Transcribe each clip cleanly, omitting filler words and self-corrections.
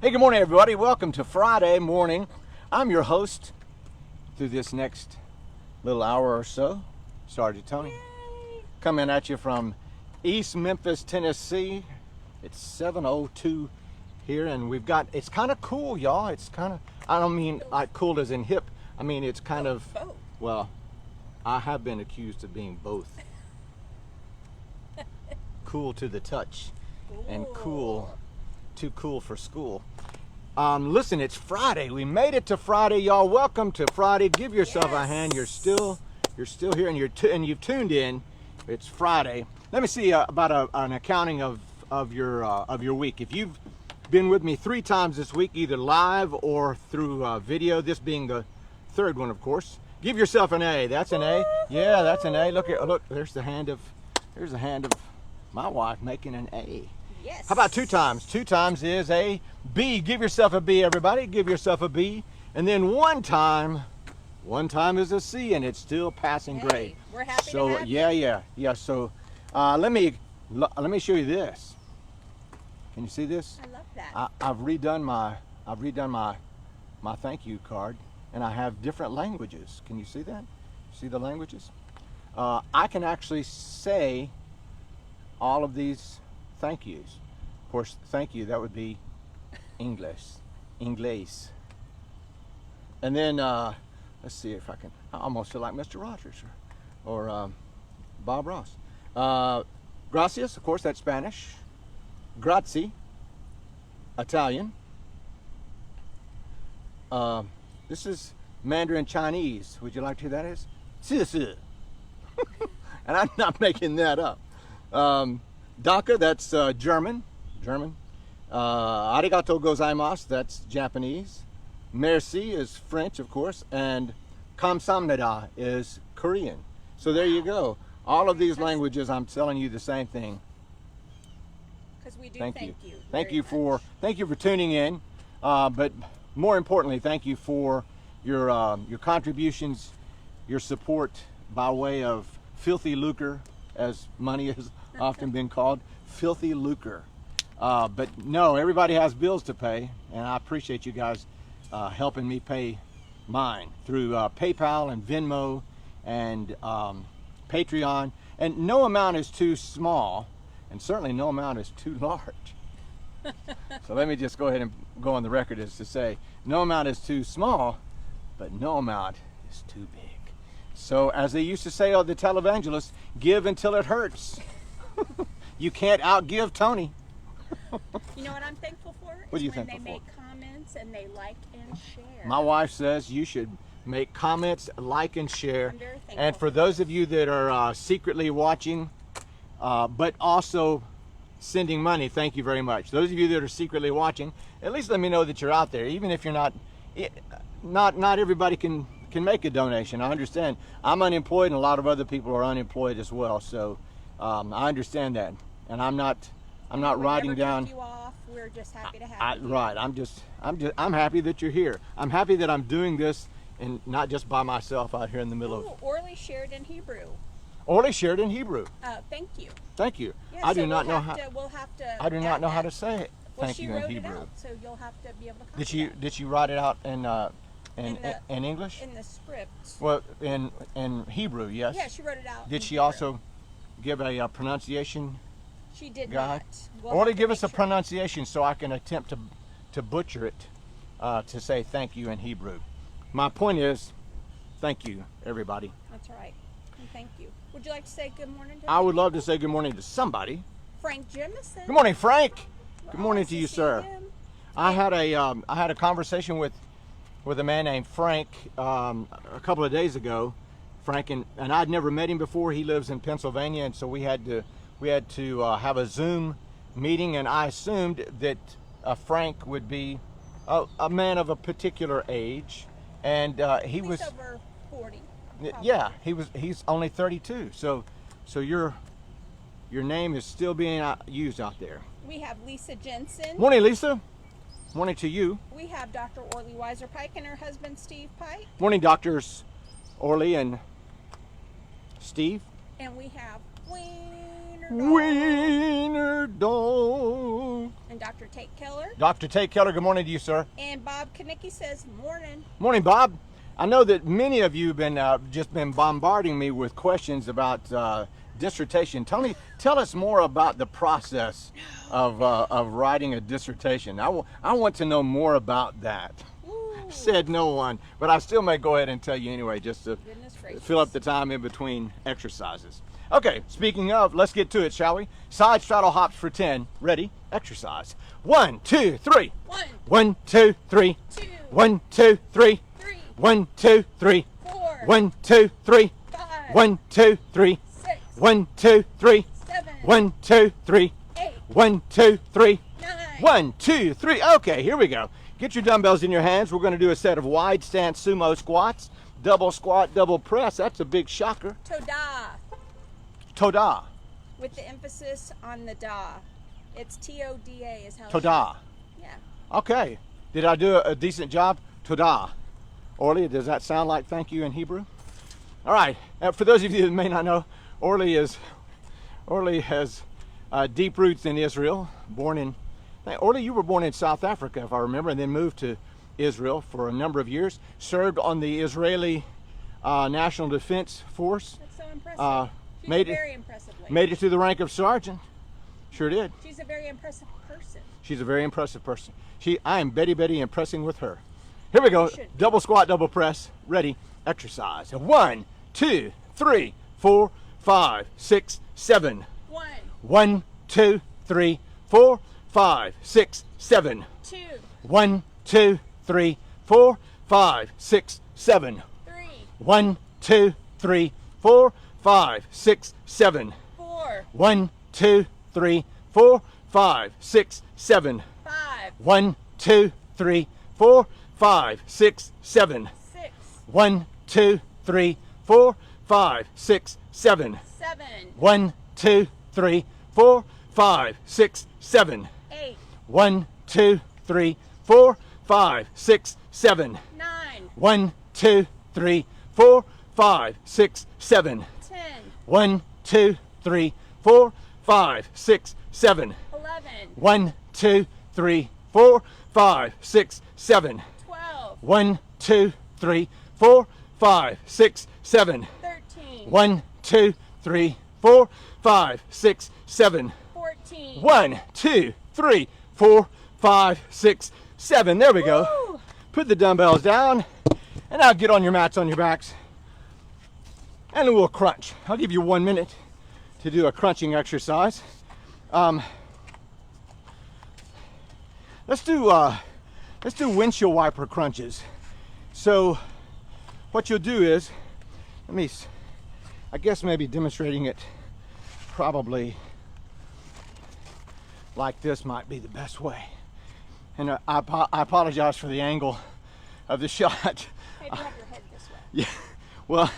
Hey, good morning, everybody. Welcome to Friday morning. I'm your host through this next little hour or so, Sergeant Tony. Yay. Coming at you from East Memphis, Tennessee. It's 7:02 here, and we've got, it's kind of cool, y'all. It's kind of, I don't mean like cool as in hip. I mean, it's kind of, both. well, I have been accused of being both. Cool to the touch and cool, too cool for school. Listen, it's Friday. We made it to Friday, y'all. Welcome to Friday. Give yourself a hand. You're still here, and you've tuned in. It's Friday. Let me see about an accounting of your week. If you've been with me 3 times this week, either live or through video, this being the third one, of course, give yourself an A. That's an A. Yeah, that's an A. Look, there's the hand of my wife making an A. Yes. How about 2 times? 2 times is a B. Give yourself a B, everybody. Give yourself a B. And then one time is a C, and it's still passing grade. Hey, we're happy so, to have you. yeah. So, let me show you this. Can you see this? I love that. I've redone my thank you card, and I have different languages. Can you see that? See the languages? I can actually say all of these thank yous. Of course, thank you, that would be English. And then, let's see if I can, I almost feel like Mr. Rogers or Bob Ross. Gracias, of course, that's Spanish. Grazie, Italian. This is Mandarin Chinese. Would you like to hear that is? Si. And I'm not making that up. Daka, that's German. Arigato gozaimasu, that's Japanese. Merci is French, of course, and kamsamnida is Korean. So there you go. All of these languages, I'm telling you the same thing. Because we do Thank you. Thank you for tuning in. But more importantly, thank you for your contributions, your support by way of filthy lucre, as money has often been called, filthy lucre. But no, everybody has bills to pay, and I appreciate you guys helping me pay mine through PayPal and Venmo and Patreon. And no amount is too small, and certainly no amount is too large. So let me just go ahead and go on the record as to say, no amount is too small, but no amount is too big. So as they used to say on the televangelists, give until it hurts. You can't outgive Tony. You know what I'm thankful for? What are you when thankful they for? make comments and they like and share. My wife says you should make comments, like, and share. I'm very thankful And for those of you that are secretly watching, but also sending money, thank you very much. Those of you that are secretly watching, at least let me know that you're out there. Even if you're not everybody can make a donation. I understand. I'm unemployed, and a lot of other people are unemployed as well. So I understand that, and I'm not writing down. You off. We're just happy to have you. Right. I'm happy that you're here. I'm happy that I'm doing this, and not just by myself out here in the middle of. Orly shared in Hebrew. Orly shared in Hebrew. Thank you. Thank you. Yeah, I do so not know how. We'll have to. I do not know how to that. say it. Well, Thank she you wrote in Hebrew. It out, so you'll have to be able to copy Did she write it out in English? In the script. Well, in Hebrew, yes. Yeah, she wrote it out. Did in she Hebrew. also give a pronunciation She did guide? not. We'll Orly, have to give make us a sure. pronunciation so I can attempt to butcher it, to say thank you in Hebrew. My point is, thank you, everybody. That's right. And thank you. Would you like to say good morning to I would love to say good morning to somebody. Frank Jemison? Good morning, Frank. We're Good morning always to you, see sir. him. I had a conversation with a man named Frank a couple of days ago. Frank and I'd never met him before. He lives in Pennsylvania, and so we had to have a Zoom meeting, and I assumed that Frank would be a man of a particular age, and he was over 40. yeah, he's only 32. So your name is still being used out there. We have Lisa Jensen. Morning, Lisa. Morning to you. We have Dr. Orly Weiser Pike and her husband Steve Pike. Morning, Doctors Orly and Steve. And we have Wiener Wiener dog. And Dr. Tate Keller. Dr. Tate Keller, good morning to you, sir. And Bob Kanicki says, morning. Morning, Bob. I know that many of you have been just been bombarding me with questions about dissertation. Tony, tell us more about the process of writing a dissertation. I want to know more about that. Said no one, but I still may go ahead and tell you anyway, just to fill up the time in between exercises. Okay, speaking of, let's get to it, shall we? Side straddle hops for 10. Ready? Exercise. 1, 2, 3. 1, 2, 3. 2. 1, 2, 3. 3. 1, 2, 3. 4. 1, 2, 3. 5. 1, 2, 3. 6. 1, 2, 3. 7. 1, 2, 3. 8. 1, 2, 3. 9. 1, 2, 3. Okay, here we go. Get your dumbbells in your hands. We're going to do a set of wide stance sumo squats, double squat, double press. That's a big shocker. Toda. Toda. With the emphasis on the da. It's T-O-D-A is how Toda. Yeah. Okay. Did I do a decent job? Toda. Orly, does that sound like thank you in Hebrew? All right. For those of you that may not know, Orly has deep roots in Israel. Orly, you were born in South Africa, if I remember, and then moved to Israel for a number of years. Served on the Israeli National Defense Force. That's so impressive. Very impressive lady. Made it to the rank of sergeant. Sure did. She's a very impressive person. She's a very impressive person. I am Betty impressing with her. Here we go. You should. Double squat, double press. Ready? Exercise. 1, 2, 3, 4, 5, 6, 7. 1. 1, 2, 3, 4, 5, 6, 7. 2. 1, 2, 3, 4, 5, 6, 7. 3. 1, 2, 3, 4, 5, 6, 7. 4. 1, 2, 3, 4, 5, 6, 7. 5. 1, 2, 3, 4, 5, 6, 7. 6. 1, 2, 3, 4, 5, 6, 7. 7. 1, 2, 3, 4, 5, 6, 7. 8. 1, 2, 3, 4, 5, 6, 7. 9. 1, 2, 3, 4, 5, 6, 7. 10. 1, 2, 3, 4, 5, 6, 7. 11. 1, 2, 3, 4, 5, 6, 7. 12. 1, 2, 3, 4, 5, 6, 7. 13. 1, 2, 3, 4, 5, 6, 7. 14. 1, 2, 3, 4, 5, 6, 7. There we go. Woo! Put the dumbbells down, and now get on your mats on your backs, and then we'll crunch. I'll give you 1 minute to do a crunching exercise. Let's do windshield wiper crunches. So what you'll do is, I guess maybe demonstrating it probably like this might be the best way. And I apologize for the angle of the shot. Maybe have your head this way. Yeah, well,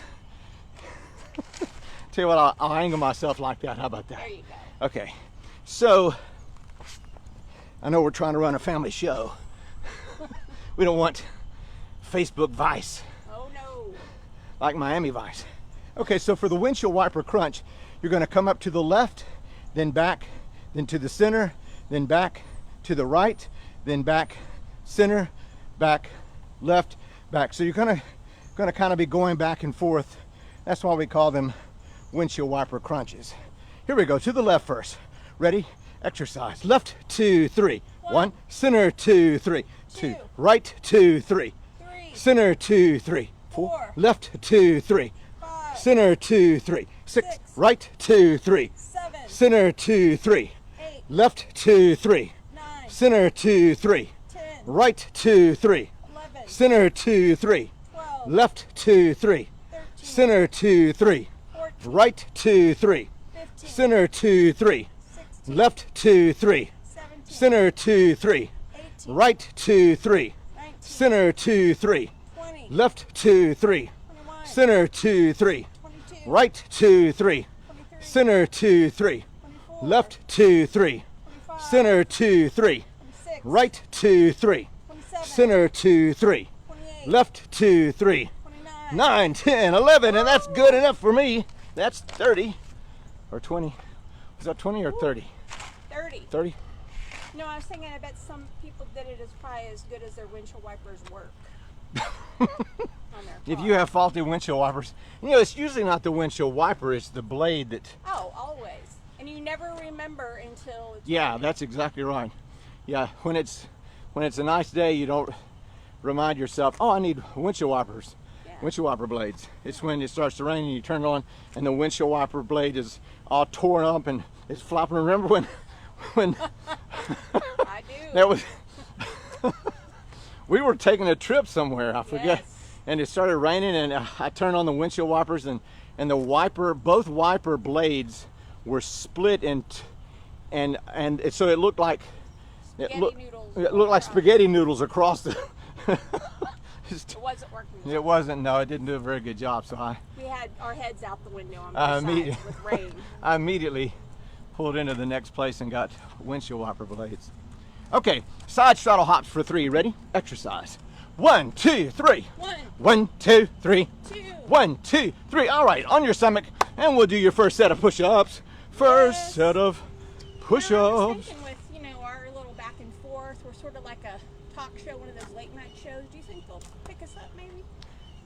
tell you what, I'll angle myself like that. How about that? There you go. Okay, so I know we're trying to run a family show. We don't want Facebook Vice Oh no. like Miami Vice. Okay, so for the windshield wiper crunch, you're going to come up to the left, then back, then to the center, then back to the right, then back, center, back, left, back. So you're going to kind of be going back and forth. That's why we call them windshield wiper crunches. Here we go, to the left first. Ready? Exercise. Left, 2, 3. 1, center, 2, 3. 2, right, 2, 3. 3. Center, 2, 3. 4. Left, 2, 3. 5. Center, 2, 3. 6. 6. Right, 2, 3. 7. Center, 2, 3. 8. Left, 2, 3. 9. Center, 2, 3. 10. Right, 2, 3. 11. Center, 2, 3. 12. Left, 2, 3. 13. Center, 2, 3. 14. Right, 2, 3. 15. Center, 2, 3. 16. Left, 2, 3. 17. Center, 2, 3. 18. Right, 2, 3. 19. Center, 2, 3. 20. Left, 2, 3. 21. Center, 2, 3. 22. Right, 2, 3. 23. Center, 2, 3. 24. Left, 2, 3. 25. Center, 2, 3. 26. Right, 2, 3. 27. Center, 2, 3. 28. Left, 2, 3. 29. 9, 10, 11, and that's good enough for me. That's 30 or 20. Is that 20 or 30? 30. 30? No, I was thinking I bet some people did it as probably as good as their windshield wipers work. On their If car. you have faulty windshield wipers, you know, it's usually not the windshield wiper, it's the blade that... Oh, always. And you never remember until it's Yeah, raining. that's exactly right. Yeah, when it's a nice day, you don't remind yourself, oh, I need windshield wipers, Yeah. windshield wiper blades. It's when it starts to rain and you turn it on and the windshield wiper blade is all torn up and it's flopping. Remember when I do. that was... We were taking a trip somewhere, I forget, Yes. and it started raining and I turned on the windshield wipers and the wiper, both wiper blades were split and so it looked like Noodles. it looked like spaghetti noodles across the It wasn't working. it wasn't, no, it didn't do a very good job, so We had our heads out the window on I both immediately- sides with rain. I immediately pulled into the next place and got windshield wiper blades. Okay, side straddle hops for 3. Ready? Exercise. 1, 2, 3. 1, 2, 3. 2. 1, 2, 3. All right, on your stomach, and we'll do your first set of push-ups. First Yes. set of I was push-ups. thinking with, our little back and forth, we're sort of like a talk show, one of those late night shows. Do you think they'll pick us up maybe?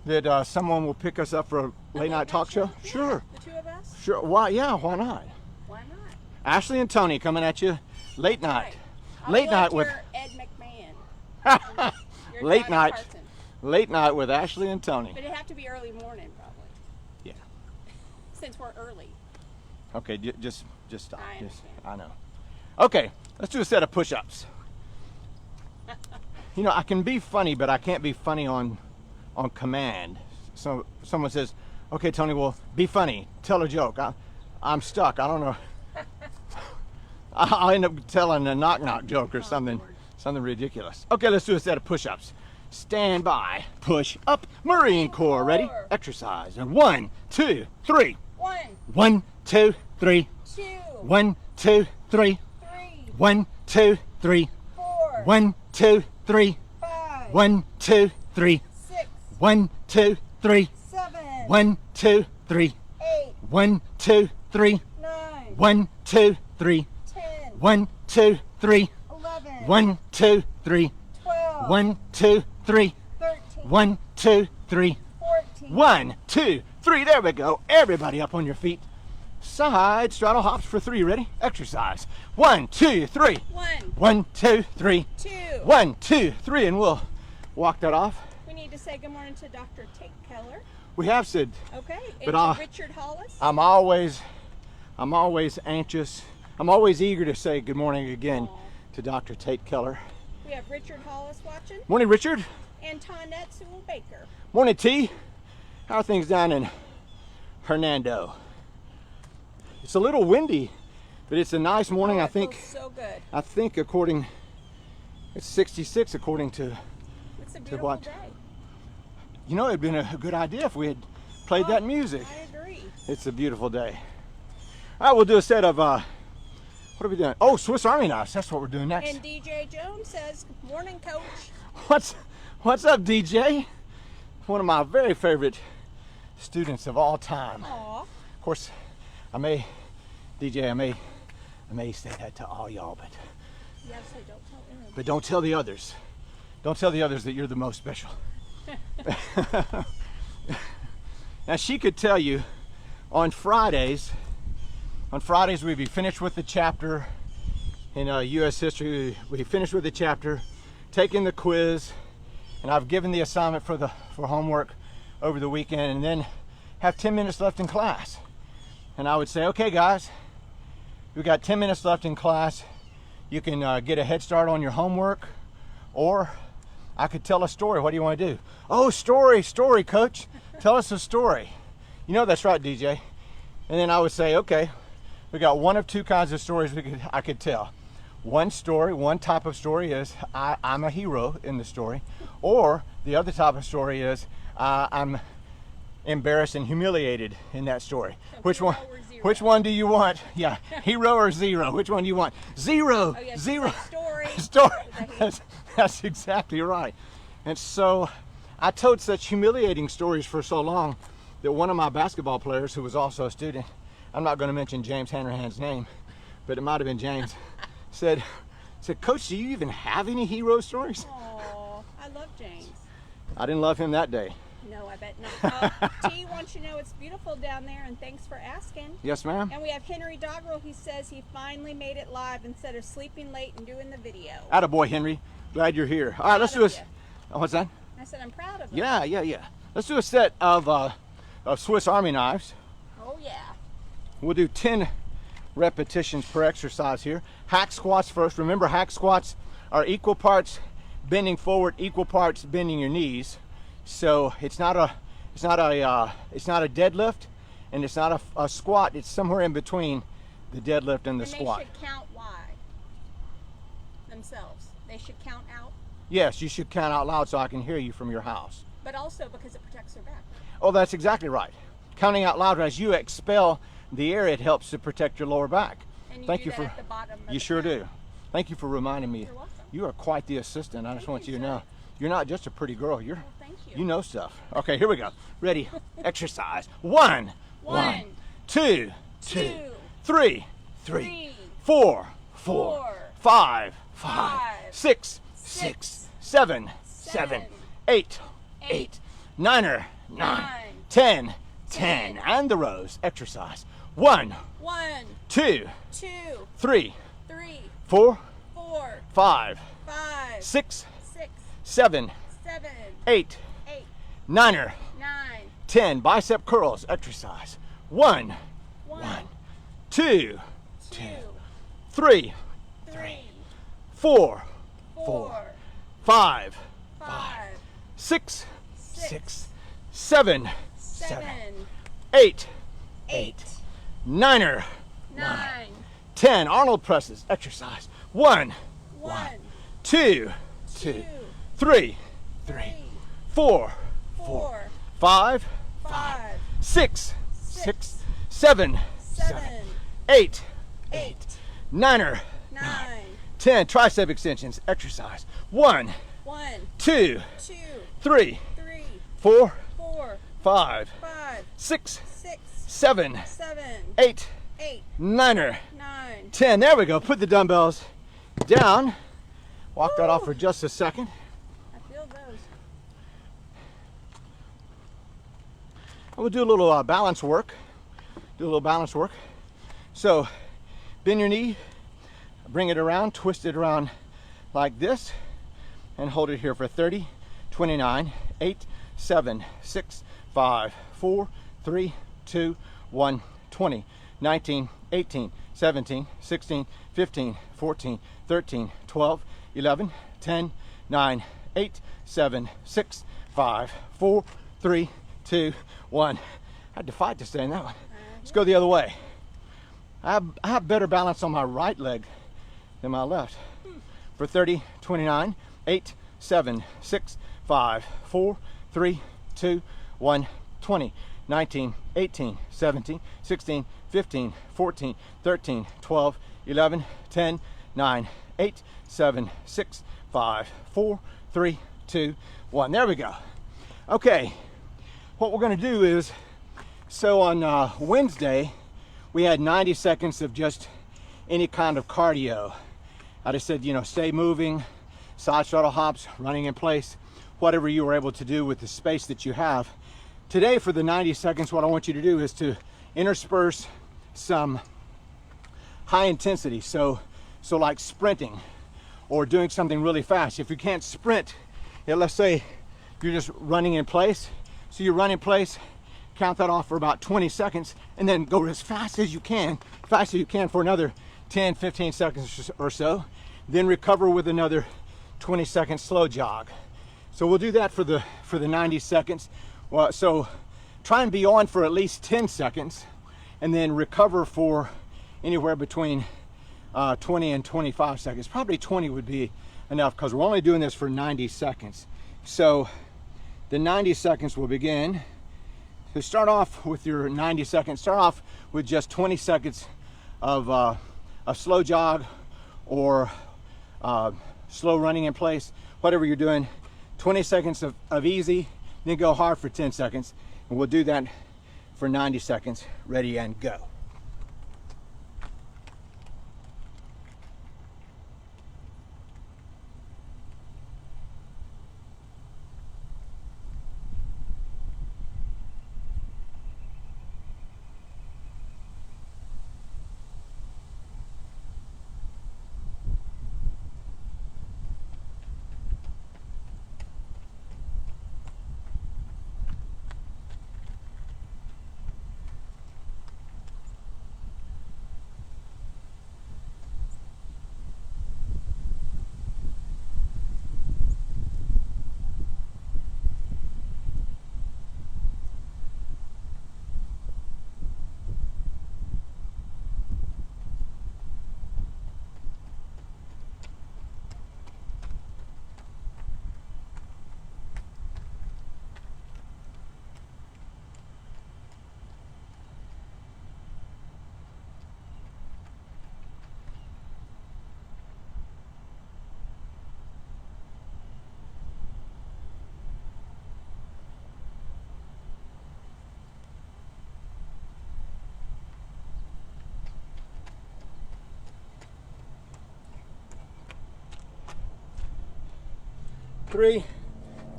That someone will pick us up for a late night talk show? Yeah, Sure, the two of us? sure. Why? Yeah, why not? Why not? Ashley and Tony coming at you late night. Right. I'll Late go night up with your Ed McMahon. Your late Johnny night. Carson. Late night with Ashley and Tony. But it'd have to be early morning probably, Yeah. since we're early. Okay, just stop. I understand. I know. Okay, let's do a set of push-ups. I can be funny, but I can't be funny on command. So someone says, "Okay, Tony, well, be funny. Tell a joke." I'm stuck. I don't know. I'll end up telling a knock-knock joke or something ridiculous. Okay, let's do a set of push-ups. Stand by. Push up. Marine Corps. Ready? Corps. Exercise. And 1, 2, 3. 1, 1, 2, 3. 2, 1, 2, 3. 3, 1, 2, 3. 4, 1, 2, 3. 5, 1, 2, 3. 6, 1, 2, 3. 7, 1, 2, 3. 8, 1, 2, 3. 9, 1, 2, 3. 10, 1, 2, 3. 11, 1, 2, 3. 12, 1, 2, 3. 13, 1, 2, 3. 14, 1, 2, 3. There we go. Everybody up on your feet. Side straddle hops for 3. Ready? Exercise. 1, 2, 3. 1, 1, 2, 3. 2. 1, 2, 3, and we'll walk that off. We need to say good morning to Dr. Tate Keller. We have said, Okay. And But, to Richard Hollis. I'm always anxious. I'm always eager to say good morning again Aw. to Dr. Tate Keller. We have Richard Hollis watching. Morning, Richard. And Tonette Sewell Baker. Morning, T. How are things down in Hernando? It's a little windy, but it's a nice morning. Oh, I it think. feels so good. It's 66 according to. It's a beautiful what? day. It'd been a good idea if we had played that music. I agree. It's a beautiful day. All right, we'll do a set of, what are we doing? Oh, Swiss Army knives. That's what we're doing next. And DJ Jones says, "Morning, Coach." What's up, DJ? One of my very favorite students of all time. Aw. Of course, I may say that to all y'all, Yeah, so don't tell him. but don't tell the others. Don't tell the others that you're the most special. Now, she could tell you on Fridays we'd be finished with the chapter in U.S. history. We finished with the chapter, taking the quiz, and I've given the assignment for homework over the weekend, and then have 10 minutes left in class. And I would say, okay, guys, we got 10 minutes left in class. You can get a head start on your homework, or I could tell a story. What do you want to do? Oh, story, coach. Tell us a story. That's right, DJ. And then I would say, okay, we got one of two kinds of stories I could tell. One type of story is I'm a hero in the story, or the other type of story is I'm embarrassed and humiliated in that story. Hero or zero? Which one do you want? Yeah, hero or zero? Which one do you want? Zero. Oh, yes, Zero. say story. Story. That's exactly right. And so I told such humiliating stories for so long that one of my basketball players, who was also a student, I'm not going to mention James Hanrahan's name, but it might have been James, said, Coach, do you even have any hero stories? Oh, I love James. I didn't love him that day. No, I bet not. T wants you to know it's beautiful down there, and thanks for asking. Yes, ma'am. And we have Henry Doggerel. He says he finally made it live instead of sleeping late and doing the video. Attaboy, Henry. Glad you're here. All right, let's do this. What's that? I said I'm proud of you. Yeah. Let's do a set of Swiss Army knives. Oh, yeah. We'll do 10 repetitions per exercise here. Hack squats first. Remember, hack squats are equal parts bending forward, equal parts bending your knees. So it's not a deadlift, and it's not a squat. It's somewhere in between the deadlift and the squat. They should count why themselves. They should count out. Yes, you should count out loud so I can hear you from your house. But also because it protects their back. Oh, that's exactly right. Counting out loud as you expel the air, it helps to protect your lower back. And Thank do you that for. at the bottom of You the sure count. do. Thank you for reminding me. You're welcome. You are quite the assistant. I just want you to sir. know, you're not just a pretty girl. You're. Well, thank you. You know stuff. Okay, here we go. Ready? Exercise. One, two, three, four, five, six, seven, eight, niner, nine, 10, and the rows. Exercise. One, two, three, four, five, six, seven, eight, niner, 10. Bicep curls. Exercise. One, two, three, four, five, six, seven, eight, niner, 10. Arnold presses. Exercise. One, two, three, four, five, six, seven, eight, niner, 10. Tricep extensions. Exercise. One, two, three, four, five, six, seven, eight, niner, 10. There we go. Put the dumbbells down. Walk that off for just a second. I feel those. We'll do a little balance work. So bend your knee, bring it around, twist it around like this, and hold it here for 30, 29, 8, 7, 6, 5, 4, 3, 2, 1, 20, 19, 18, 17, 16, 15, 14, 13, 12, 11, 10, 9, 8, 7, 6, 5, 4, 3, 2, 1. I had to fight to stay in that one. Let's go the other way. I have better balance on my right leg than my left. For 30, 29, 8, 7, 6, 5, 4, 3, 2, 1, 20, 19, 18, 17, 16, 15, 14, 13, 12, 11, 10, 9, 8, 7, 6, 5, 4, 3, 2, 1. There we go. Okay, what we're going to do is, so on Wednesday, we had 90 seconds of just any kind of cardio. I just said, stay moving, side shuttle hops, running in place, whatever you were able to do with the space that you have. Today, for the 90 seconds, what I want you to do is to intersperse some high intensity. So like sprinting or doing something really fast. If you can't sprint, let's say you're just running in place. So you run in place, count that off for about 20 seconds, and then go as fast as you can for another 10, 15 seconds or so. Then recover with another 20-second slow jog. So we'll do that for the 90 seconds. Well, so try and be on for at least 10 seconds, and then recover for anywhere between 20 and 25 seconds. Probably 20 would be enough because we're only doing this for 90 seconds. So the 90 seconds will begin. So start off with your 90 seconds. Start off with just 20 seconds of a slow jog or slow running in place, whatever you're doing. 20 seconds of easy, then go hard for 10 seconds. And we'll do that for 90 seconds. Ready and go. 3,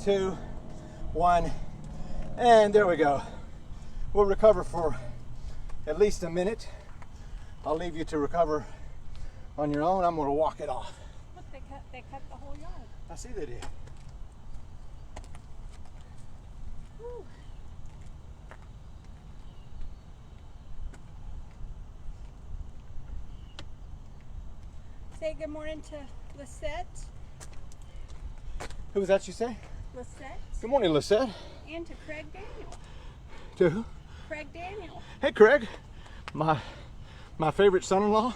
2, 1, and there we go. We'll recover for at least a minute. I'll leave you to recover on your own. I'm going to walk it off. Look, they cut the whole yard. I see they did. Whew. Say good morning to Lisette. Who was that you say? Lisette. Good morning, Lisette. And to Craig Daniel. To who? Craig Daniel. Hey, Craig. My favorite son-in-law.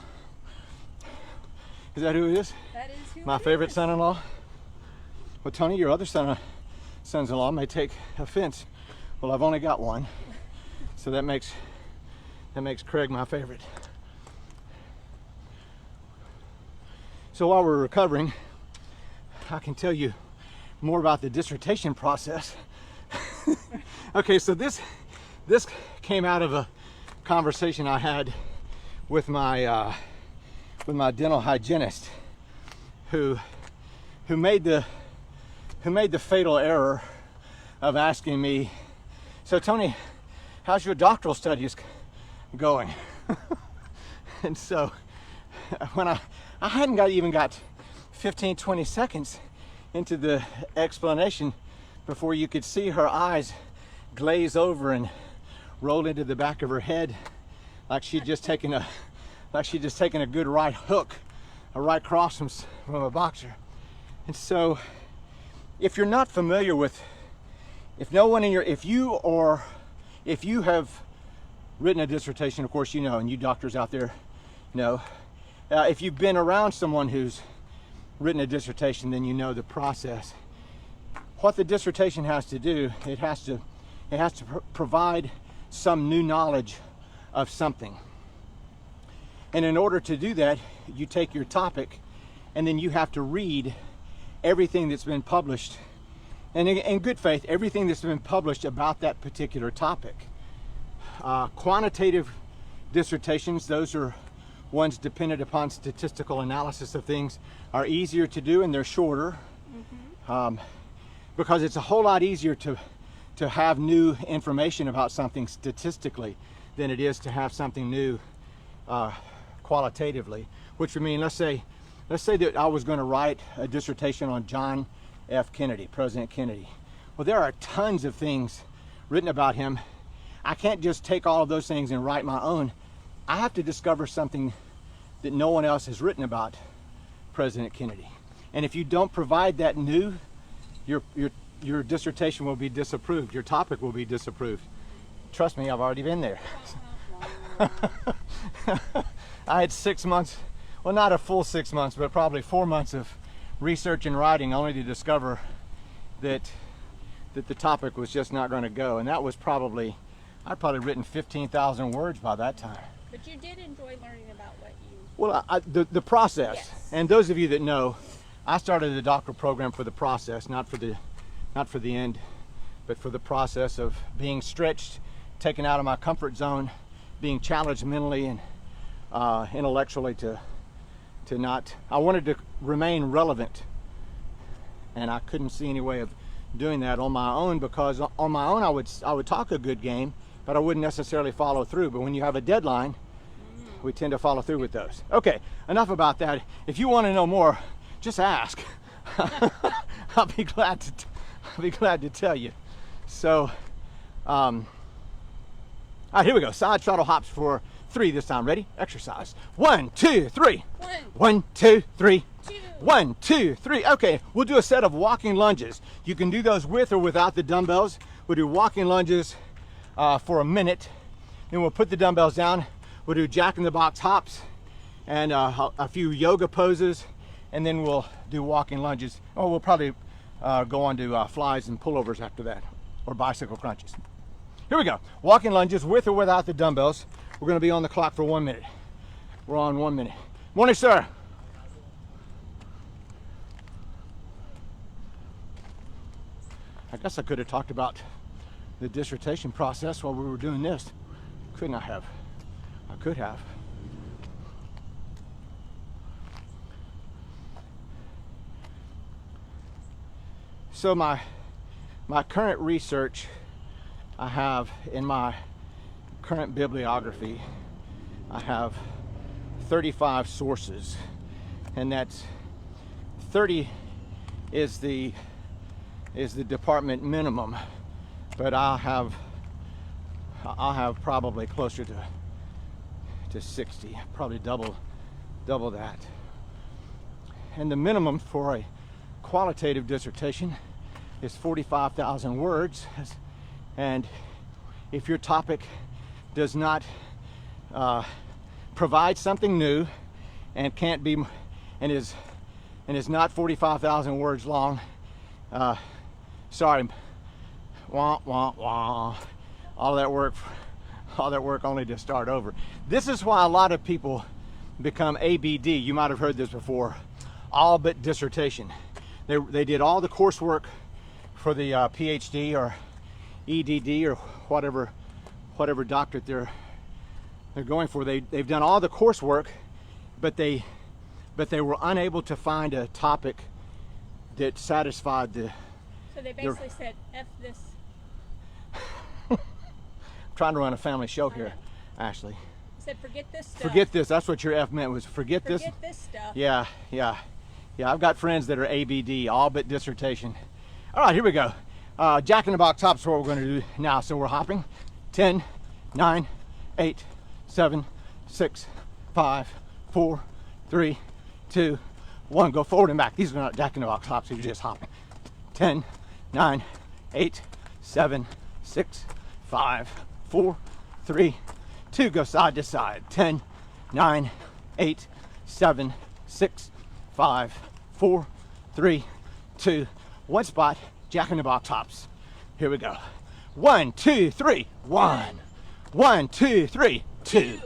Is that who it is? That is who My it favorite is. son-in-law. Well, Tony, your other sons-in-law may take offense. Well, I've only got one, so that makes Craig my favorite. So while we're recovering, I can tell you more about the dissertation process. Okay, so this came out of a conversation I had with my dental hygienist, who made the fatal error of asking me, so Tony, how's your doctoral studies going? And so when I hadn't even got 15-20 seconds into the explanation before you could see her eyes glaze over and roll into the back of her head like she'd just taken a good right hook, a right cross from a boxer. And so if you're not familiar with, if you have written a dissertation, of course you know, and you doctors out there know, if you've been around someone who's written a dissertation, then you know the process. What the dissertation has to do, it has to provide some new knowledge of something. And in order to do that, you take your topic and then you have to read everything that's been published, and in good faith, everything that's been published about that particular topic. Quantitative dissertations, those are ones dependent upon statistical analysis of things, are easier to do and they're shorter. Because it's a whole lot easier to have new information about something statistically than it is to have something new qualitatively. Which would mean, let's say that I was going to write a dissertation on John F. Kennedy, President Kennedy. Well, there are tons of things written about him. I can't just take all of those things and write my own. I have to discover something that no one else has written about President Kennedy. And if you don't provide that new, your dissertation will be disapproved. Your topic will be disapproved. Trust me, I've already been there. I had 6 months, well, not a full 6 months, but probably 4 months of research and writing only to discover that the topic was just not going to go. And that was probably, I'd probably written 15,000 words by that time. But you did enjoy learning about what you... Well, the process, Yes. And those of you that know, I started the doctoral program for the process, not for the end, but for the process of being stretched, taken out of my comfort zone, being challenged mentally and intellectually to not. I wanted to remain relevant, and I couldn't see any way of doing that on my own, because on my own I would talk a good game, but I wouldn't necessarily follow through. But when you have a deadline, we tend to follow through with those. Okay, enough about that. If you want to know more, just ask. I'll be glad to tell you. So, all right, here we go. Side straddle hops for 3 this time. Ready? Exercise. 1, 2, 3. 1, 2, 3. 1, 2, 3. Okay, we'll do a set of walking lunges. You can do those with or without the dumbbells. We'll do walking lunges for a minute. Then we'll put the dumbbells down. We'll do jack in the box hops and a few yoga poses, and then we'll do walking lunges. Oh, we'll probably go on to flies and pullovers after that, or bicycle crunches. Here we go. Walking lunges with or without the dumbbells. We're going to be on the clock for 1 minute. We're on 1 minute. Morning, sir. I guess I could have talked about the dissertation process while we were doing this. Couldn't I have? I could have. So my current research, I have in my current bibliography, I have 35 sources, and that's 30 is the department minimum, but I'll have probably closer to 60, probably double that. And the minimum for a qualitative dissertation is 45,000 words, and if your topic does not provide something new and can't be and is not 45,000 words long, sorry, wah wah wah, all that work only to start over. This is why a lot of people become ABD. You might have heard this before, all but dissertation. They did all the coursework for the Ph.D. or EDD or whatever doctorate they're going for. They've done all the coursework, but they were unable to find a topic that satisfied the. So they basically said, F this. I'm trying to run a family show here, Ashley. Said forget this stuff. Forget this. That's what your F meant, was forget this. Forget this stuff. Yeah. I've got friends that are ABD, all but dissertation. All right, here we go. Jack in the Box hops is what we're going to do now. So we're hopping. 10, 9, 8, 7, 6, 5, 4, 3, 2, 1. Go forward and back. These are not Jack in the Box hops. You're just hopping. 10, 9, 8, 7, 6, 5, 4, 3, 2. Go side to side. 10, 9, 8, 7, 6, 5, 4, 3, 2, 1 spot. Jack in the Box hops. Here we go. 1, 2, 3. 1. 1, 2, 3. 2.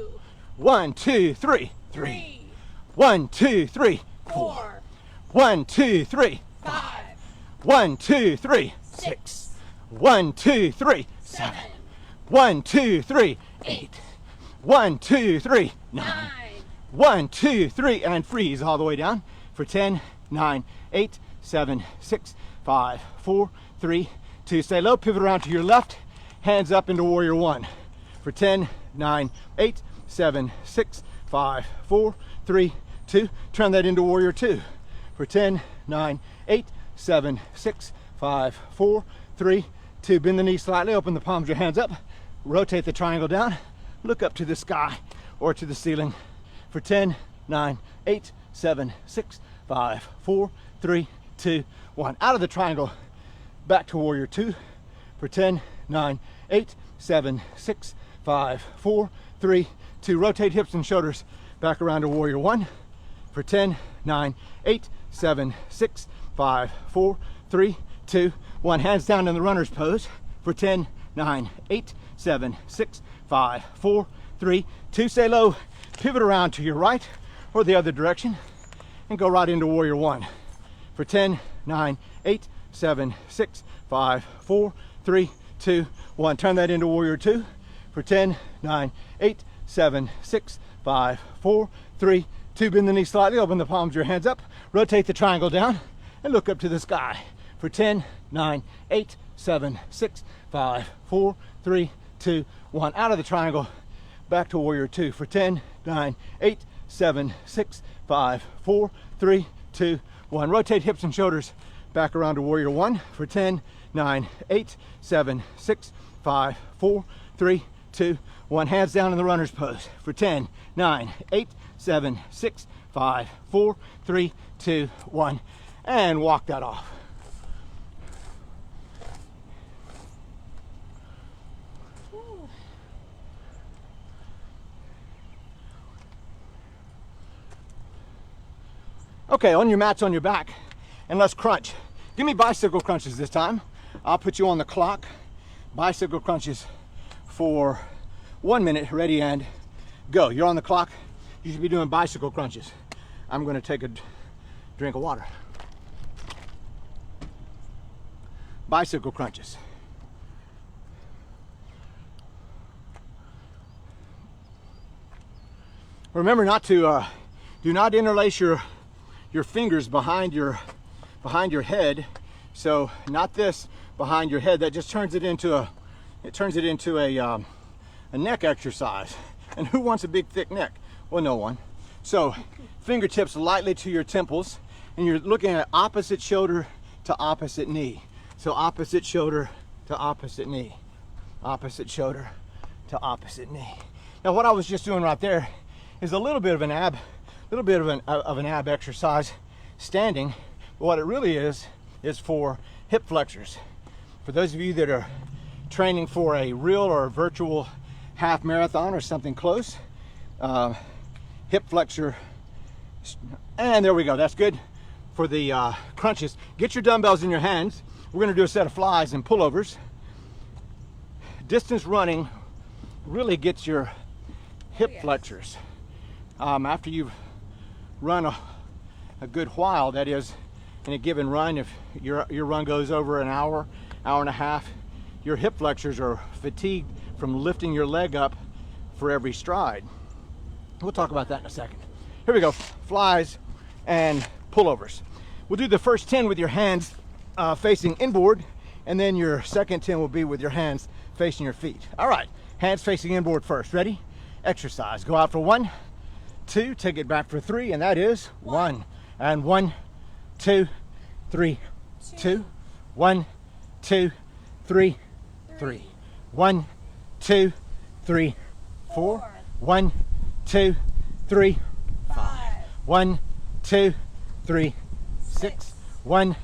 1, 2, 3. 3. 1, 2, 3. 4. 1, 2, 3. 5. 1, 2, 3. 6. 1, 2, 3. 7. 1, 2, 3. 8. 1, 2, 3. 9. 1, 2, 3, and freeze all the way down for 10, 9, 8, 7, 6, 5, 4, 3, 2. Stay low, pivot around to your left, hands up into warrior one for 10, 9, 8, 7, 6, 5, 4, 3, 2. Turn that into warrior two for 10, 9, 8, 7, 6, 5, 4, 3, 2. Bend the knees slightly, open the palms of your hands up, rotate the triangle down, look up to the sky or to the ceiling for 10, 9, 8, 7, 6, 5, 4, 3, 2, 1. Out of the triangle, back to warrior two for 10, 9, 8, 7, 6, 5, 4, 3, 2. Rotate hips and shoulders back around to warrior one for 10, 9, 8, 7, 6, 5, 4, 3, 2, 1. Hands down in the runner's pose for 10, 9, 8, 7, 6, 5, 4, 3, 2. Stay low, pivot around to your right or the other direction and go right into warrior one for 10, 9, 8, 7, 6, 5, 4, 3, 2, 1. Turn that into warrior two for 10, 9, 8, 7, 6, 5, 4, 3, 2. Bend the knees slightly, open the palms of your hands up, rotate the triangle down and look up to the sky for 10, 9, 8, 7, 6, 5, 4, 3, 2, 1. Out of the triangle, back to warrior two for 10, 9, 8, 7, 6, 5, 4, 3, 2, 1. Rotate hips and shoulders back around to warrior one for 10, 9, 8, 7, 6, 5, 4, 3, 2, 1. Hands down in the runner's pose for 10, 9, 8, 7, 6, 5, 4, 3, 2, 1. And walk that off. Okay, on your mats on your back, and let's crunch. Give me bicycle crunches this time. I'll put you on the clock. Bicycle crunches for 1 minute, ready and go. You're on the clock. You should be doing bicycle crunches. I'm gonna take a drink of water. Bicycle crunches. Remember not to, do not interlace your fingers behind your head. So not this behind your head, that just turns it into a neck exercise. And who wants a big thick neck? Well, no one. So fingertips lightly to your temples, and you're looking at opposite shoulder to opposite knee. So opposite shoulder to opposite knee, opposite shoulder to opposite knee. Now what I was just doing right there is a little bit of an ab exercise standing. But what it really is for hip flexors. For those of you that are training for a real or a virtual half marathon or something close, hip flexor, and there we go, that's good for the crunches. Get your dumbbells in your hands. We're going to do a set of flies and pullovers. Distance running really gets your hip flexors. After you've run a good while, that is, in a given run, if your run goes over an hour, hour and a half, your hip flexors are fatigued from lifting your leg up for every stride. We'll talk about that in a second. Here we go, flies and pullovers. We'll do the first 10 with your hands facing inboard, and then your second 10 will be with your hands facing your feet. All right, hands facing inboard first. Ready? Exercise. Go out for 1, 2, take it back for 3, and that is 1. And 1, 2, 3, 2, 1, 2, 3, 3, 1, 2, 3, 4, 1, 2, 3, 5, 1, 2, 3, 6, 1,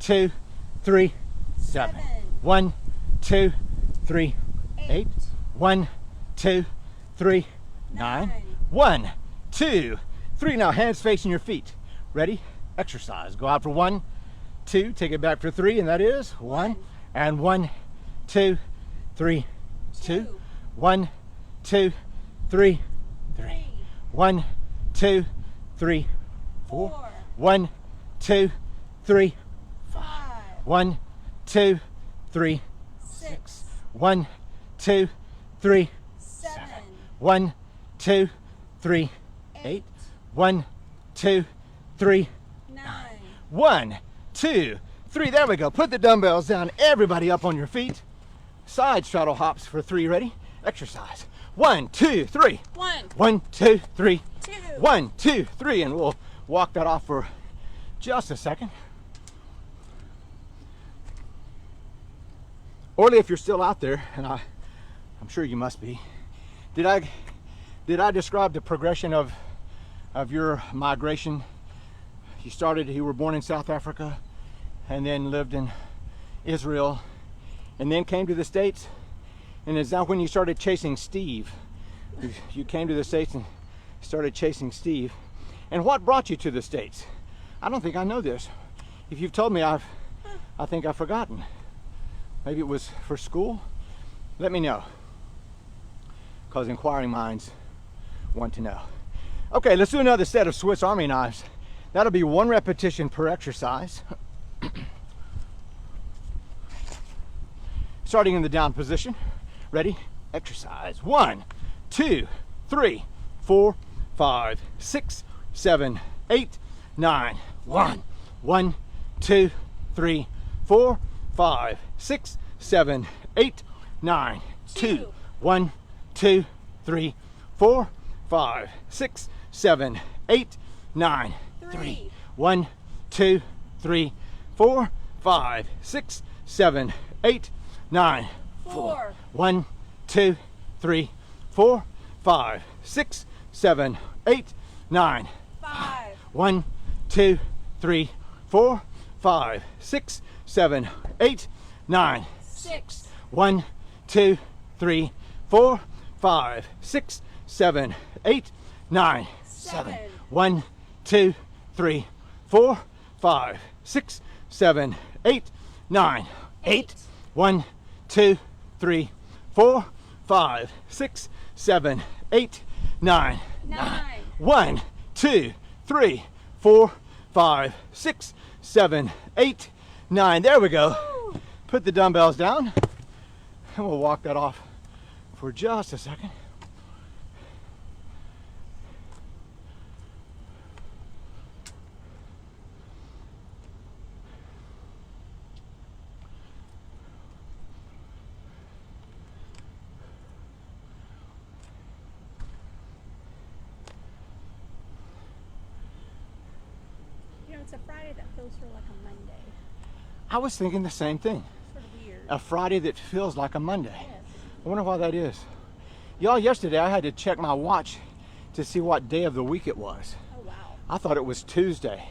2, 3, 7, 1, 2, 3, 8, 1, 2, 3, 9, 1, 2, 3. Now hands facing your feet. Ready? Exercise. Go out for 1, 2, take it back for 3, and that is 1. And 1, 2, 3, 2, 1, 2, 3, 3, 1, 2, 3, 4, 1, 2, 3, 5, 1, 2, 3, 6, 1, 2, 3, 7, 1, 2, 3, 8, 1, 2, 3, 9, 1, 2, 3. There we go. Put the dumbbells down. Everybody up on your feet. Side straddle hops for 3. Ready? Exercise. 1, 2, 3. 1, 2, 3. 1, 2, 3. And we'll walk that off for just a second. Orly, if you're still out there, and I'm sure you must be, did I describe the progression of your migration? You were born in South Africa, and then lived in Israel, and then came to the States, and is that when you started chasing Steve? You came to the States and started chasing Steve. And what brought you to the States? I don't think I know this. If you've told me, I think I've forgotten. Maybe it was for school? Let me know, because inquiring minds want to know. Okay, let's do another set of Swiss Army knives. That'll be 1 repetition per exercise. Starting in the down position. Ready? Exercise. 1, 2, 3, 4, 5, 6, 7, 8, 9. 1, 2, 3, 4, 5, 6, 7, 8, 9. 2, 1, 2, 3, 4, 5, 6, 7, 8, 9. 3, 1, 2, 3, 4, 5, 6, 7, 8, 9. 4, 1, 2, 3, 4, 5, 6, 7, 8, 9. 5, 1, 2, 3, 4, 5, 6, 7, 8, 9. 6, 1, 2, 3, 4, 5, 6, 7, 8, 9. 7, 1, 2, 3, 4, 5, 6, 7, 8, 9. 8. 1, 2, 3, 4, 5, 6, 7, 8, 9. 9, 1, 2, 3, 4, 5, 6, 7, 8, 9. There we go. Woo. Put the dumbbells down, and we'll walk that off for just a second. it's a Friday that feels sort of like a Monday. I was thinking the same thing. Sort of weird. A Friday that feels like a Monday. Yes. I wonder why that is. Y'all, yesterday I had to check my watch to see what day of the week it was. Oh, wow. I thought it was Tuesday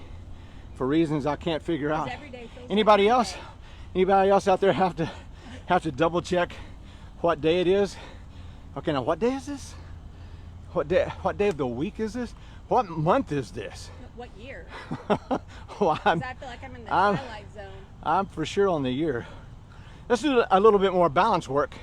for reasons I can't figure out. Every day feels Anybody like a else? Monday. Anybody else out there have to double check what day it is? Okay, now what day is this? What day of the week is this? What month is this? What year? Well, 'Cause I feel like I'm in the twilight zone. I'm for sure on the year. Let's do a little bit more balance work.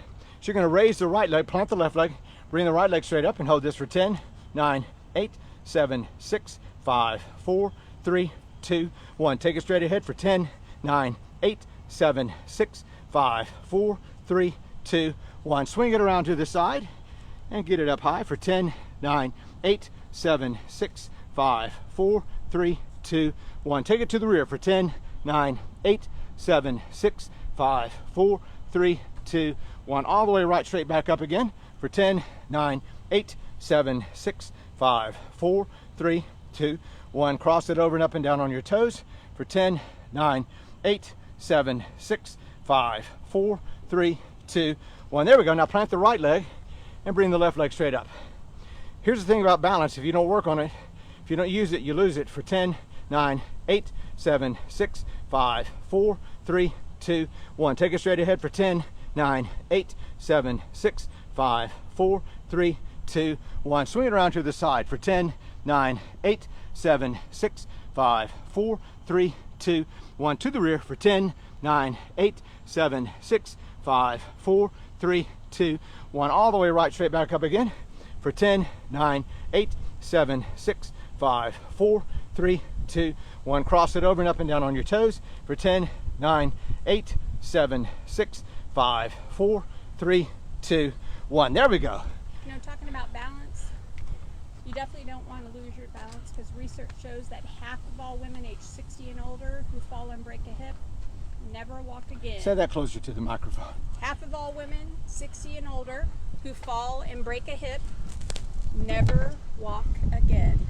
So you're going to raise the right leg, plant the left leg, bring the right leg straight up, and hold this for 10, 9, 8, 7, 6, 5, 4, 3, 2, 1. Take it straight ahead for 10, 9, 8, 7, 6, 5, 4, 3, 2, 1. Swing it around to the side and get it up high for 10, 9, 8, 7, 6, 5, 4, 3, 2, 1. Take it to the rear for 10, 9, 8, 7, 6, 5, 4, 3, 2, 1. All the way right straight back up again for 10, 9, 8, 7, 6, 5, 4, 3, 2, 1. Cross it over and up and down on your toes for 10, 9, 8, 7, 6, 5, 4, 3, 2, 1. There we go. Now plant the right leg and bring the left leg straight up. Here's the thing about balance. If you don't work on it, if you don't use it, you lose it for 10, 9, 8, 7, 6, 5, 4, 3, 2, 1. Take it straight ahead for 10, 9, 8, 7, 6, 5, 4, 3, 2, 1. Swing it around to the side for 10, 9, 8, 7, 6, 5, 4, 3, 2, 1. To the rear for 10, 9, 8, 7, 6, 5, 4, 3, 2, 1. All the way right straight back up again for 10, 9, 8, 7, 6, 5, 4, 3, 2, 1. Cross it over and up and down on your toes for 10, 9, 8, 7, 6, 5, 4, 3, 2, 1. There we go. You know, talking about balance, you definitely don't want to lose your balance because research shows that half of all women age 60 and older who fall and break a hip never walk again. Say that closer to the microphone. Half of all women 60 and older who fall and break a hip never walk again.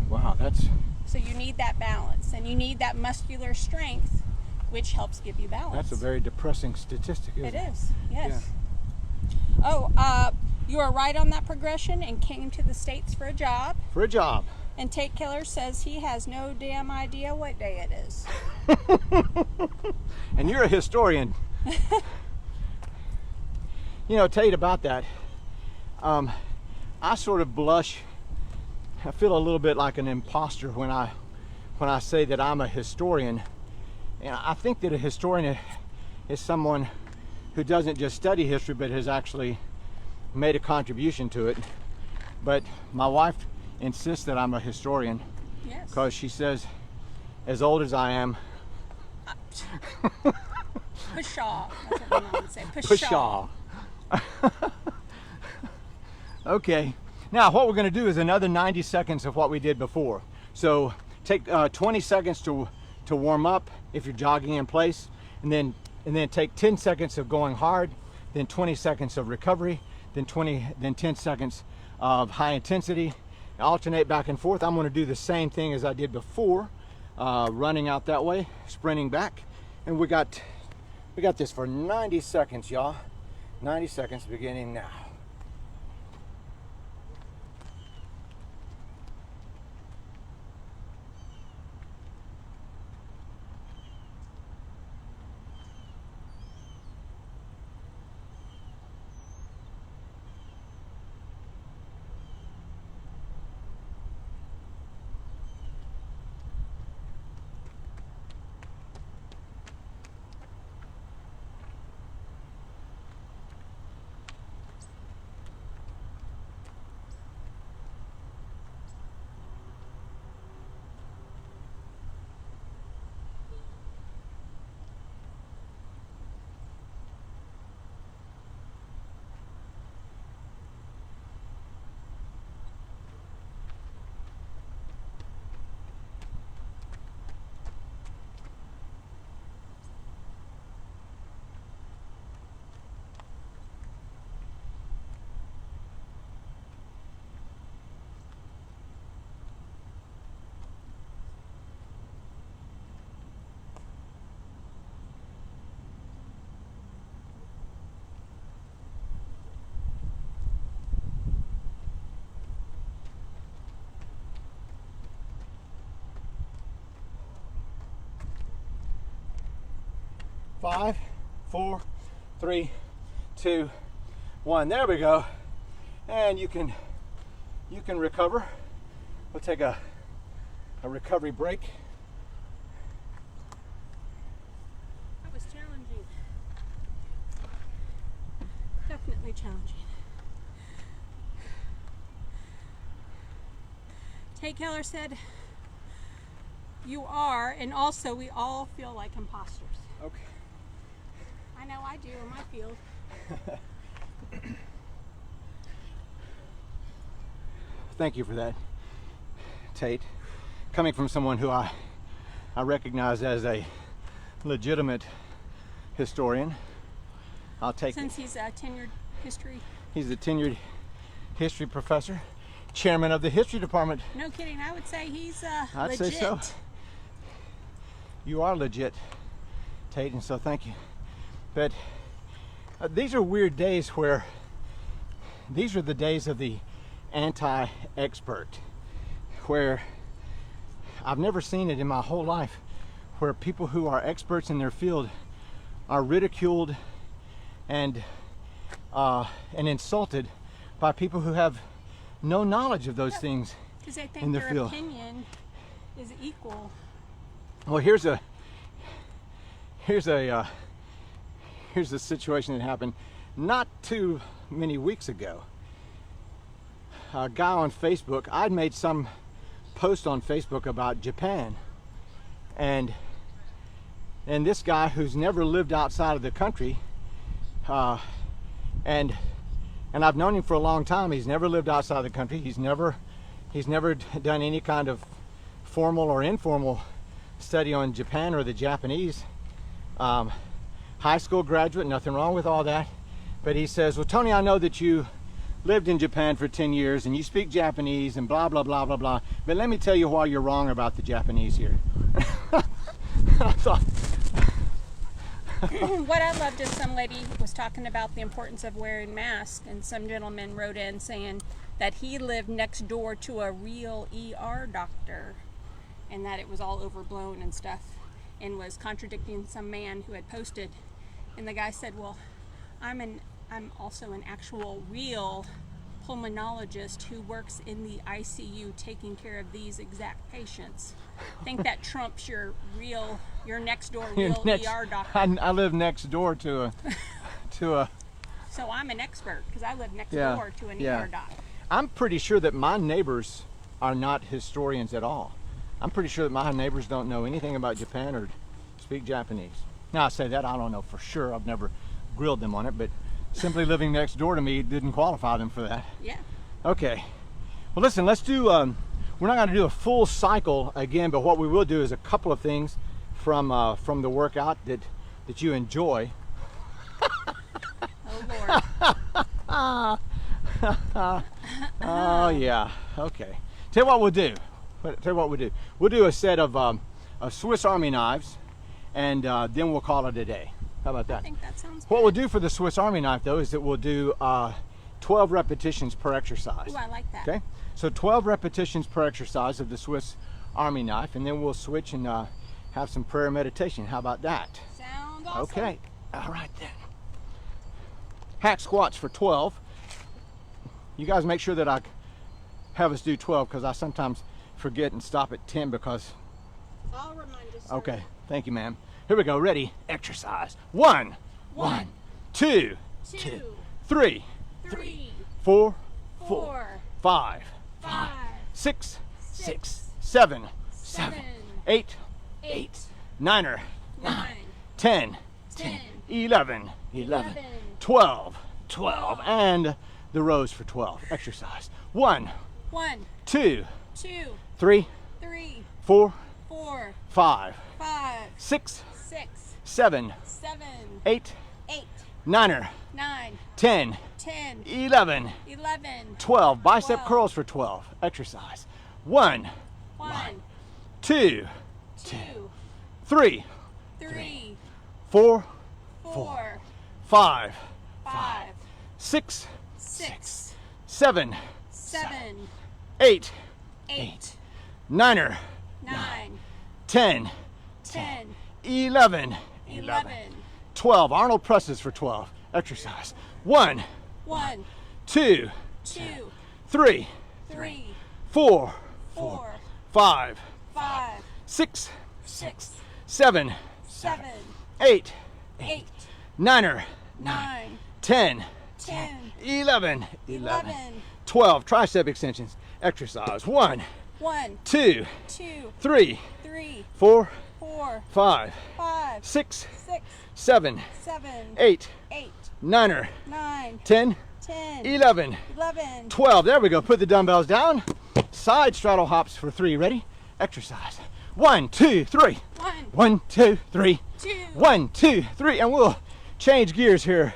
Wow, that's... So you need that balance and you need that muscular strength, which helps give you balance. That's a very depressing statistic, isn't it? It is, yes. Yeah. Oh, you are right on that progression and came to the States for a job. For a job. And Tate Killer says he has no damn idea what day it is. And you're a historian. You know, Tate, about that, I sort of blush. I feel a little bit like an imposter when I say that I'm a historian. And I think that a historian is someone who doesn't just study history, but has actually made a contribution to it. But my wife insists that I'm a historian. Yes. Because she says, as old as I am, Pshaw. That's what my mom would say. Pshaw. Okay. Now what we're going to do is another 90 seconds of what we did before. So take 20 seconds to warm up if you're jogging in place, and then take 10 seconds of going hard, then 20 seconds of recovery, then 10 seconds of high intensity. Alternate back and forth. I'm going to do the same thing as I did before, running out that way, sprinting back, and we got this for 90 seconds, y'all. 90 seconds beginning now. 5, 4, 3, 2, 1. There we go. And you can recover. We'll take a recovery break. That was challenging. Definitely challenging. Tate Keller said, "You are, and also we all feel like imposters." Okay. I know I do in my field. Thank you for that, Tate. Coming from someone who I recognize as a legitimate historian, I'll take Since he's a tenured history. He's a tenured history professor, chairman of the history department. No kidding, I would say he's I'd legit. say so. You are legit, Tate, and so thank you. But these are weird days where these are the days of the anti-expert, where I've never seen it in my whole life, where people who are experts in their field are ridiculed and insulted by people who have no knowledge of those things Because they in think their their field. opinion is equal. Well, here's a situation that happened not too many weeks ago. A guy on Facebook, I'd made some post on Facebook about Japan, and this guy who's never lived outside of the country, and I've known him for a long time. He's never lived outside of the country. He's never done any kind of formal or informal study on Japan or the Japanese. High school graduate, nothing wrong with all that. But he says, "Well, Tony, I know that you lived in Japan for 10 years and you speak Japanese and blah, blah, blah, blah, blah. But let me tell you why you're wrong about the Japanese here." I thought, What I loved is some lady was talking about the importance of wearing masks, and some gentleman wrote in saying that he lived next door to a real ER doctor and that it was all overblown and stuff, and was contradicting some man who had posted. And the guy said, "Well, I'm also an actual real pulmonologist who works in the ICU taking care of these exact patients. Think that trumps your next door real ER doctor." I live next door to a So I'm an expert because I live next door to an ER doc. I'm pretty sure that my neighbors are not historians at all. I'm pretty sure that my neighbors don't know anything about Japan or speak Japanese. Now I say that, I don't know for sure. I've never grilled them on it, but simply living next door to me didn't qualify them for that. Yeah. Okay. Well, listen, let's do, we're not going to do a full cycle again, but what we will do is a couple of things from the workout that you enjoy. Oh, Lord. Oh, yeah. Okay. Tell you what we'll do. We'll do a set of Swiss Army knives, and then we'll call it a day. How about that? I think that sounds What good. we'll do for the Swiss Army knife, though, is that we'll do 12 repetitions per exercise. Ooh, I like that. Okay? So 12 repetitions per exercise of the Swiss Army knife, and then we'll switch and have some prayer meditation. How about that? Sounds awesome. Okay. All right, then. Hack squats for 12. You guys make sure that I have us do 12, because I sometimes forget and stop at 10 because... I'll remind you, sir. Okay, thank you, ma'am. Here we go, ready, exercise. One, 2, 3, 4, 5, 6, 7, 8, 9, 10, 11, 12, and the rows for 12. Exercise. 1, 2, 3, 4, 5, 6, 7, 8, 9, 10, 11, 12. Bicep curls for 12. Exercise. 1, 2, 3, 4, 5, 6, 7, 8, 9, 10, 11, 12. Arnold presses for 12. Exercise. 1, 1, 2, 2, 3, 3, 4, 4, 5, 5, 6, 6, 7, 7, 8, 8, 9, 9, 10, 10, 11, 11, 12. Tricep extensions. Exercise. 1, 1, 2, 2, 3, 3, 4, 4, 5, 5, 6, 6, 7, 7, 8, 8, 9, 9, 10, 10, 11, 11, 12. There we go. Put the dumbbells down. Side straddle hops for 3. Ready? Exercise. 1, 2, 3. 1, 1, 2, 3. 2. 1, 2, 3. And we'll change gears here,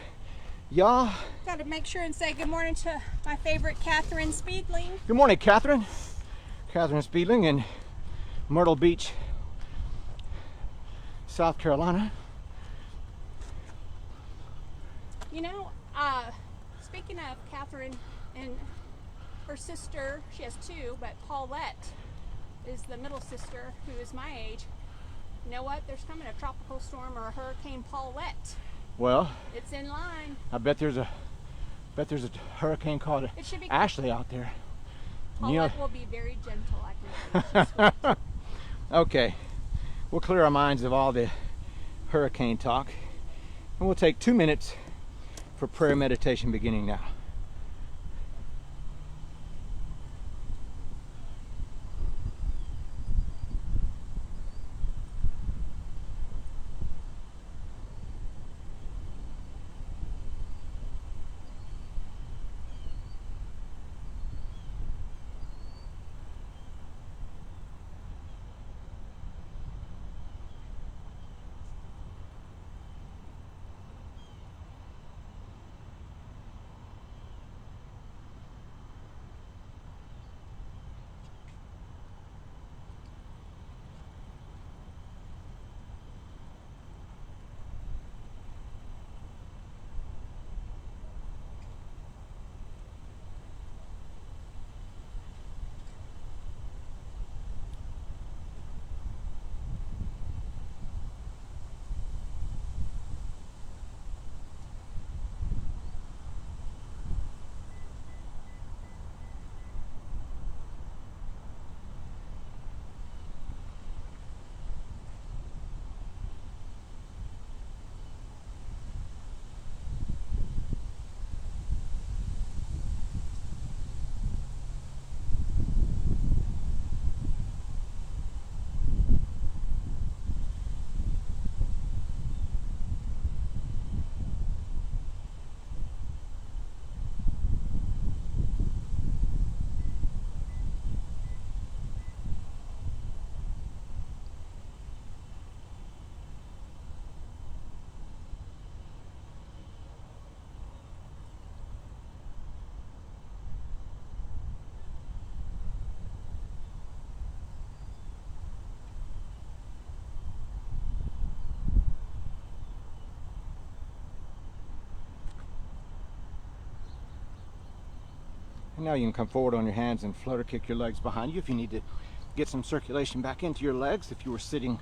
y'all. Got to make sure and say good morning to my favorite Catherine Speedling. Good morning, Catherine. Catherine Speedling in Myrtle Beach, South Carolina. You know, speaking of Catherine and her sister, she has 2, but Paulette is the middle sister who is my age. You know what? There's coming a tropical storm or a Hurricane Paulette. Well, It's in line. I bet there's a hurricane called It should be Ashley out there. You know- Paulette will be very gentle, I can tell you. She's sweet. Okay, we'll clear our minds of all the hurricane talk, and we'll take 2 minutes for prayer meditation beginning now. And now you can come forward on your hands and flutter kick your legs behind you if you need to get some circulation back into your legs. If you were sitting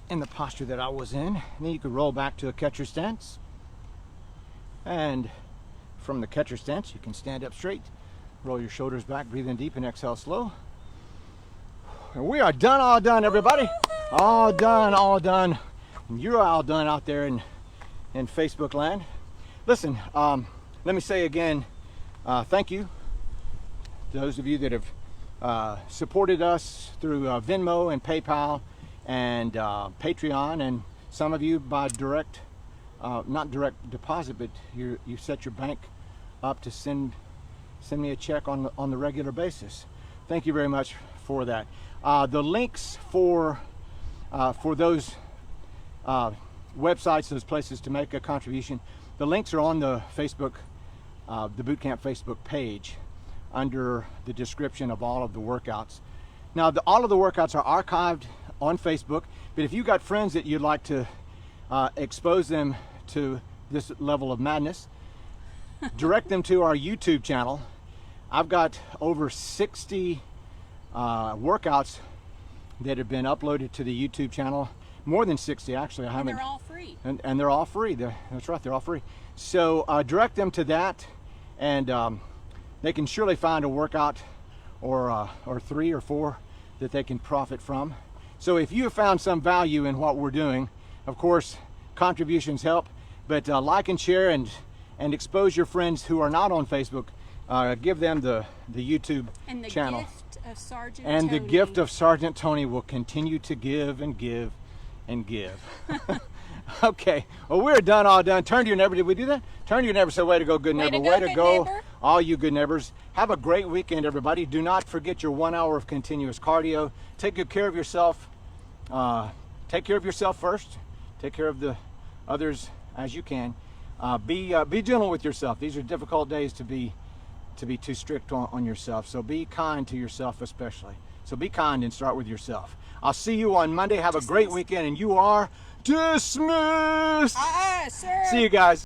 in the posture that I was in, and then you could roll back to a catcher stance. And from the catcher stance, you can stand up straight, roll your shoulders back, breathe in deep and exhale slow. And we are done, all done, everybody. All done, all done. And you're all done out there in Facebook land. Listen, let me say again, thank you. Those of you that have supported us through Venmo and PayPal and Patreon, and some of you by direct, not direct deposit, but you set your bank up to send me a check on the regular basis. Thank you very much for that. The links for those websites, those places to make a contribution, the links are on the Facebook, the Boot Camp Facebook page, under the description of all of the workouts. Now, all of the workouts are archived on Facebook, but if you've got friends that you'd like to expose them to this level of madness, direct them to our YouTube channel. I've got over 60 workouts that have been uploaded to the YouTube channel. More than 60, actually. And they're all free. free. And they're all free. That's right, they're all free. So direct them to that, and they can surely find a workout or 3 or 4 that they can profit from. So if you have found some value in what we're doing, of course, contributions help, but like and share and expose your friends who are not on Facebook. Give them the YouTube and the channel. Gift of Sergeant and Tony. the gift of Sergeant Tony will continue to give and give and give. Okay, well, we're done, all done. Turn to your neighbor. Did we do that? Turn to your neighbor. Say, way to go, good neighbor. Way to go, neighbor. all you good neighbors. Have a great weekend, everybody. Do not forget your 1 hour of continuous cardio. Take good care of yourself. Take care of yourself first. Take care of the others as you can. Be gentle with yourself. These are difficult days to be too strict on yourself. So be kind to yourself especially. So be kind and start with yourself. I'll see you on Monday. Have a great weekend, and you are dismissed. Sir. See you guys.